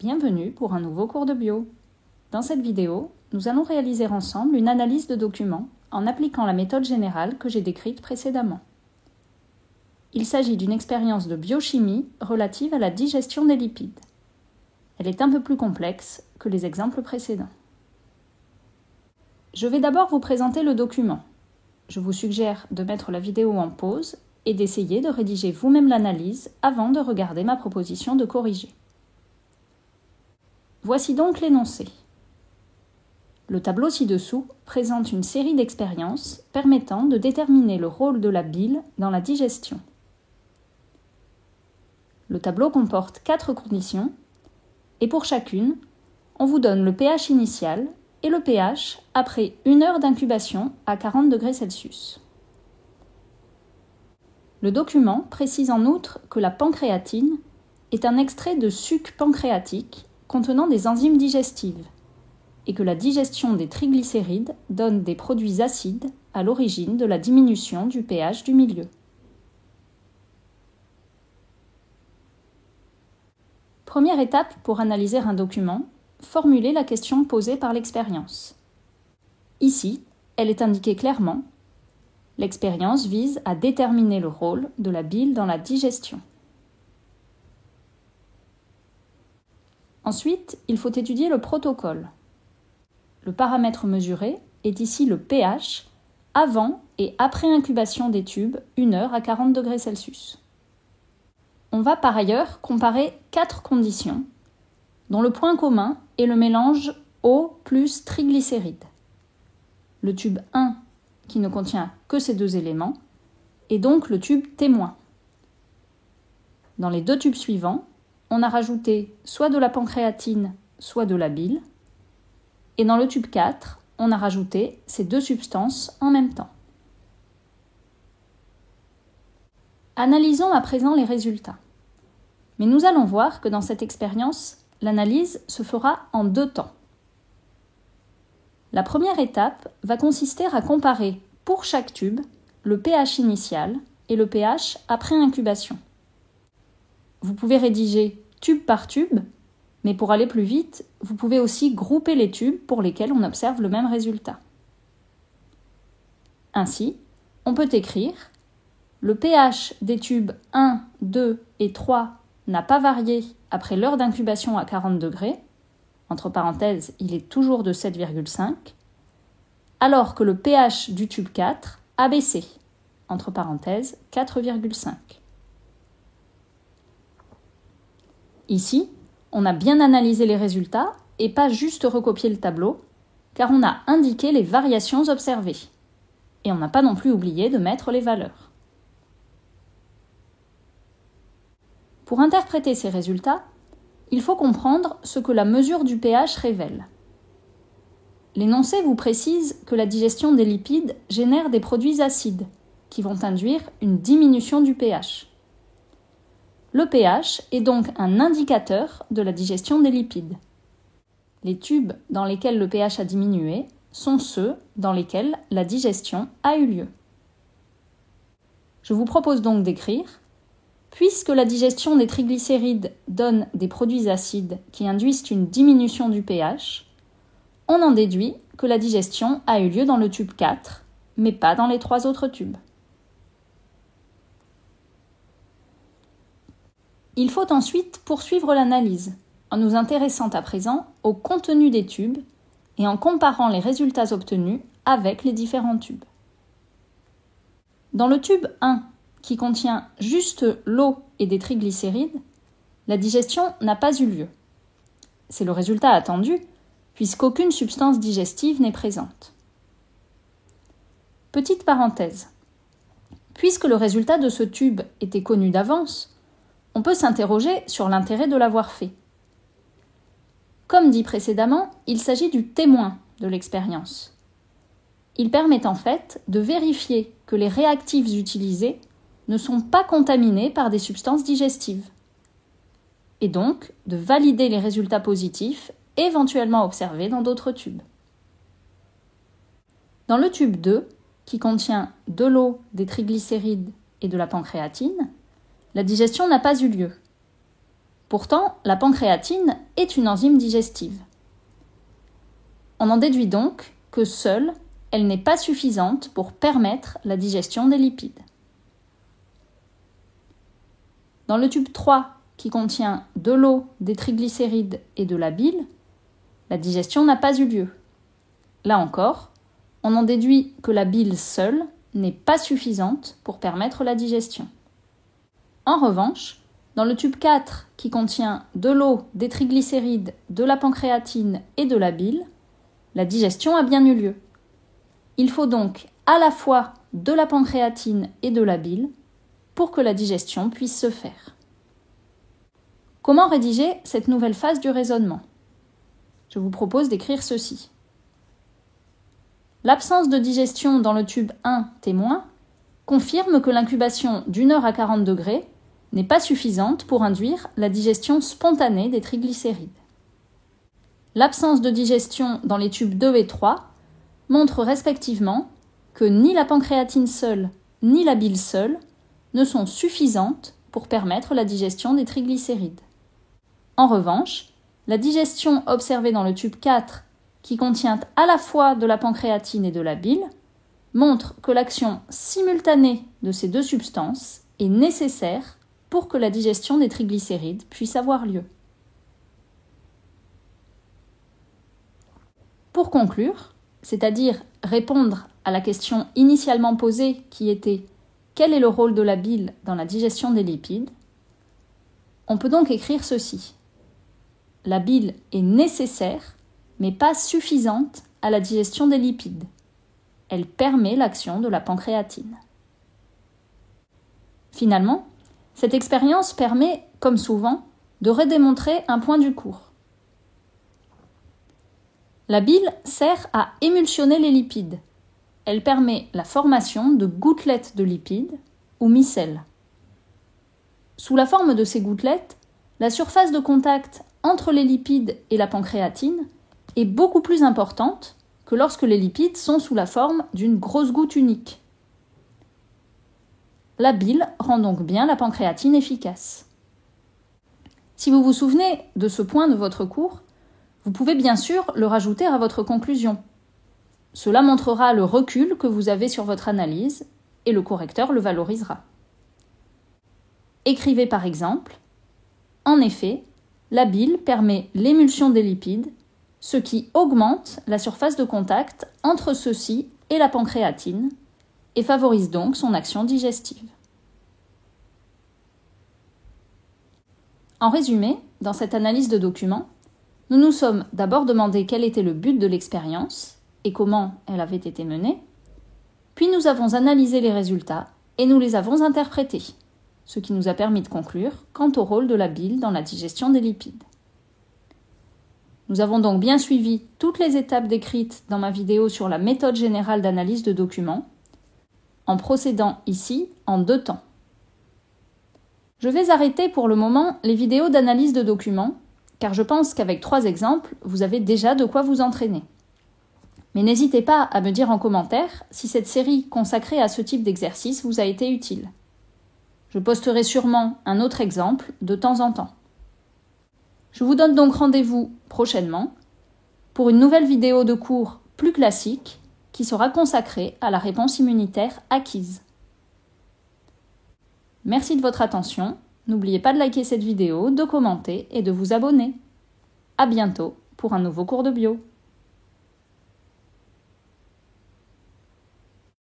Bienvenue pour un nouveau cours de bio. Dans cette vidéo, nous allons réaliser ensemble une analyse de documents en appliquant la méthode générale que j'ai décrite précédemment. Il s'agit d'une expérience de biochimie relative à la digestion des lipides. Elle est un peu plus complexe que les exemples précédents. Je vais d'abord vous présenter le document. Je vous suggère de mettre la vidéo en pause et d'essayer de rédiger vous-même l'analyse avant de regarder ma proposition de corriger. Voici donc l'énoncé. Le tableau ci-dessous présente une série d'expériences permettant de déterminer le rôle de la bile dans la digestion. Le tableau comporte 4 conditions et pour chacune, on vous donne le pH initial et le pH après 1 heure d'incubation à 40 degrés Celsius. Le document précise en outre que la pancréatine est un extrait de suc pancréatique contenant des enzymes digestives et que la digestion des triglycérides donne des produits acides à l'origine de la diminution du pH du milieu. Première étape pour analyser un document, formuler la question posée par l'expérience. Ici, elle est indiquée clairement. L'expérience vise à déterminer le rôle de la bile dans la digestion. Ensuite, il faut étudier le protocole. Le paramètre mesuré est ici le pH avant et après incubation des tubes 1 heure à 40 degrés Celsius. On va par ailleurs comparer 4 conditions, dont le point commun est le mélange eau plus triglycérides. Le tube 1, qui ne contient que ces 2 éléments, et donc le tube témoin. Dans les 2 tubes suivants, on a rajouté soit de la pancréatine, soit de la bile. Et dans le tube 4, on a rajouté ces 2 substances en même temps. Analysons à présent les résultats. Mais nous allons voir que dans cette expérience, l'analyse se fera en 2 temps. La première étape va consister à comparer pour chaque tube le pH initial et le pH après incubation. Vous pouvez rédiger tube par tube, mais pour aller plus vite, vous pouvez aussi grouper les tubes pour lesquels on observe le même résultat. Ainsi, on peut écrire le pH des tubes 1, 2 et 3 n'a pas varié après l'heure d'incubation à 40 degrés, entre parenthèses, il est toujours de 7,5, alors que le pH du tube 4 a baissé, entre parenthèses, 4,5. Ici, on a bien analysé les résultats et pas juste recopié le tableau, car on a indiqué les variations observées. Et on n'a pas non plus oublié de mettre les valeurs. Pour interpréter ces résultats, il faut comprendre ce que la mesure du pH révèle. L'énoncé vous précise que la digestion des lipides génère des produits acides, qui vont induire une diminution du pH. Le pH est donc un indicateur de la digestion des lipides. Les tubes dans lesquels le pH a diminué sont ceux dans lesquels la digestion a eu lieu. Je vous propose donc d'écrire « Puisque la digestion des triglycérides donne des produits acides qui induisent une diminution du pH, on en déduit que la digestion a eu lieu dans le tube 4, mais pas dans les 3 autres tubes. » Il faut ensuite poursuivre l'analyse, en nous intéressant à présent au contenu des tubes et en comparant les résultats obtenus avec les différents tubes. Dans le tube 1, qui contient juste l'eau et des triglycérides, la digestion n'a pas eu lieu. C'est le résultat attendu, puisqu'aucune substance digestive n'est présente. Petite parenthèse. Puisque le résultat de ce tube était connu d'avance, on peut s'interroger sur l'intérêt de l'avoir fait. Comme dit précédemment, il s'agit du témoin de l'expérience. Il permet en fait de vérifier que les réactifs utilisés ne sont pas contaminés par des substances digestives, et donc de valider les résultats positifs éventuellement observés dans d'autres tubes. Dans le tube 2, qui contient de l'eau, des triglycérides et de la pancréatine, la digestion n'a pas eu lieu. Pourtant, la pancréatine est une enzyme digestive. On en déduit donc que seule, elle n'est pas suffisante pour permettre la digestion des lipides. Dans le tube 3, qui contient de l'eau, des triglycérides et de la bile, la digestion n'a pas eu lieu. Là encore, on en déduit que la bile seule n'est pas suffisante pour permettre la digestion. En revanche, dans le tube 4, qui contient de l'eau, des triglycérides, de la pancréatine et de la bile, la digestion a bien eu lieu. Il faut donc à la fois de la pancréatine et de la bile pour que la digestion puisse se faire. Comment rédiger cette nouvelle phase du raisonnement ? Je vous propose d'écrire ceci. L'absence de digestion dans le tube 1 témoin confirme que l'incubation d'1 heure à 40 degrés n'est pas suffisante pour induire la digestion spontanée des triglycérides. L'absence de digestion dans les tubes 2 et 3 montre respectivement que ni la pancréatine seule ni la bile seule ne sont suffisantes pour permettre la digestion des triglycérides. En revanche, la digestion observée dans le tube 4, qui contient à la fois de la pancréatine et de la bile, montre que l'action simultanée de ces deux substances est nécessaire pour que la digestion des triglycérides puisse avoir lieu. Pour conclure, c'est-à-dire répondre à la question initialement posée qui était « Quel est le rôle de la bile dans la digestion des lipides ?», on peut donc écrire ceci. La bile est nécessaire, mais pas suffisante à la digestion des lipides. Elle permet l'action de la pancréatine. Finalement, cette expérience permet, comme souvent, de redémontrer un point du cours. La bile sert à émulsionner les lipides. Elle permet la formation de gouttelettes de lipides ou micelles. Sous la forme de ces gouttelettes, la surface de contact entre les lipides et la pancréatine est beaucoup plus importante que lorsque les lipides sont sous la forme d'une grosse goutte unique. La bile rend donc bien la pancréatine efficace. Si vous vous souvenez de ce point de votre cours, vous pouvez bien sûr le rajouter à votre conclusion. Cela montrera le recul que vous avez sur votre analyse et le correcteur le valorisera. Écrivez par exemple « En effet, la bile permet l'émulsion des lipides, ce qui augmente la surface de contact entre ceux-ci et la pancréatine et favorise donc son action digestive. » En résumé, dans cette analyse de document, nous nous sommes d'abord demandé quel était le but de l'expérience et comment elle avait été menée, puis nous avons analysé les résultats et nous les avons interprétés, ce qui nous a permis de conclure quant au rôle de la bile dans la digestion des lipides. Nous avons donc bien suivi toutes les étapes décrites dans ma vidéo sur la méthode générale d'analyse de documents, en procédant ici en 2 temps. Je vais arrêter pour le moment les vidéos d'analyse de documents, car je pense qu'avec 3 exemples, vous avez déjà de quoi vous entraîner. Mais n'hésitez pas à me dire en commentaire si cette série consacrée à ce type d'exercice vous a été utile. Je posterai sûrement un autre exemple de temps en temps. Je vous donne donc rendez-vous prochainement pour une nouvelle vidéo de cours plus classique qui sera consacrée à la réponse immunitaire acquise. Merci de votre attention. N'oubliez pas de liker cette vidéo, de commenter et de vous abonner. À bientôt pour un nouveau cours de bio.